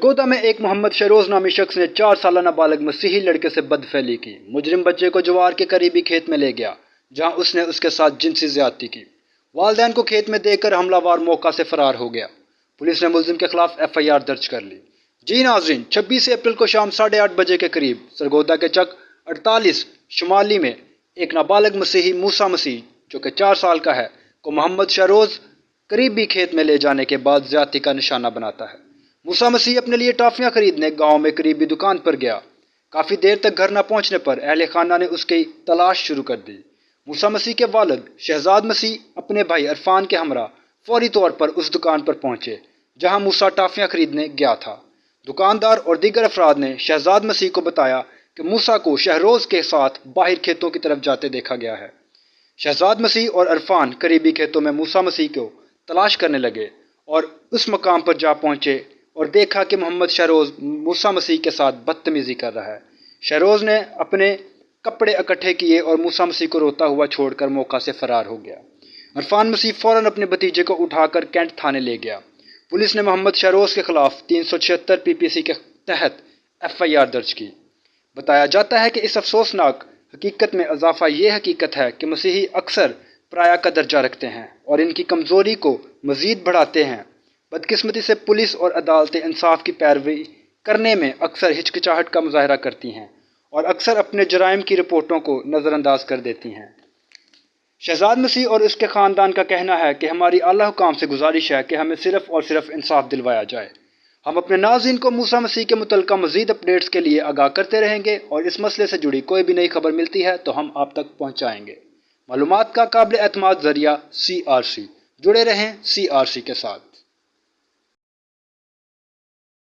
सरगोदा में एक मोहम्मद शहरोज नामी शख्स ने 4 साल नाबालग मसीही लड़के से बदफैली की। मुजरिम बच्चे को जवार के करीबी खेत में ले गया, जहां उसने उसके साथ जिनसी ज्यादती की। वालिदैन को खेत में देखकर हमलावर मौका से फरार हो गया। पुलिस ने मुलजिम के खिलाफ FIR दर्ज कर ली। जी नाज़रीन, 26 अप्रैल को शाम 8:30 बजे के करीब सरगोदा के चक 48 शुमाली में एक नाबालग मसीही मूसा मसीह, जो कि 4 साल का है, को मोहम्मद शहरोज करीबी खेत में ले जाने के बाद ज्यादती का निशाना बनाता है। मूसा मसीह अपने लिए टॉफियां खरीदने गांव में करीबी दुकान पर गया। काफी देर तक घर न पहुंचने पर अहले खाना ने उसकी तलाश शुरू कर दी। मूसा मसीह के वालिद शहजाद मसीह अपने भाई इरफान के हमरा फौरी तौर पर उस दुकान पर पहुंचे जहां मूसा टॉफियां खरीदने गया था। दुकानदार और दीगर अफराद ने शहजाद मसीह को बताया कि मूसा को शहरोज के साथ बाहर खेतों की तरफ जाते देखा गया है। शहजाद मसीह और इरफान करीबी खेतों में मूसा मसीह को तलाश करने लगे और उस मकाम पर जा पहुंचे और देखा कि मोहम्मद शहरोज मूसा मसीह के साथ बदतमीजी कर रहा है। शहरोज ने अपने कपड़े इकट्ठे किए और मूसा मसीह को रोता हुआ छोड़कर मौका से फरार हो गया। इरफान मसीह फौरन अपने भतीजे को उठाकर कैंट थाने ले गया। पुलिस ने मोहम्मद शहरोज के खिलाफ 376 PPC के तहत FIR दर्ज की। बताया जाता है कि इस अफसोसनाक हकीकत में इजाफा ये हकीकत है कि मसीही अक्सर पराया का दर्जा रखते हैं और इनकी कमजोरी को मजीद बढ़ाते हैं। बदकिस्मती से पुलिस और अदालतें इंसाफ की पैरवी करने में अक्सर हिचकिचाहट का मुजाहरा करती हैं और अक्सर अपने जराइम की रिपोर्टों को नज़रअंदाज कर देती हैं। शहजाद मसीह और उसके ख़ानदान का कहना है कि हमारी आला हुकाम से गुजारिश है कि हमें सिर्फ़ और सिर्फ इंसाफ दिलवाया जाए। हम अपने नाज़रीन को मूसा मसीह के मुतल्लिक़ मज़ीद अपडेट्स के लिए आगाह करते रहेंगे और इस मसले से जुड़ी कोई भी नई खबर मिलती है तो हम आप तक पहुँचाएँगे। मालूमात का काबिल एतमाद ज़रिया CRC। जुड़े रहें CRC के साथ।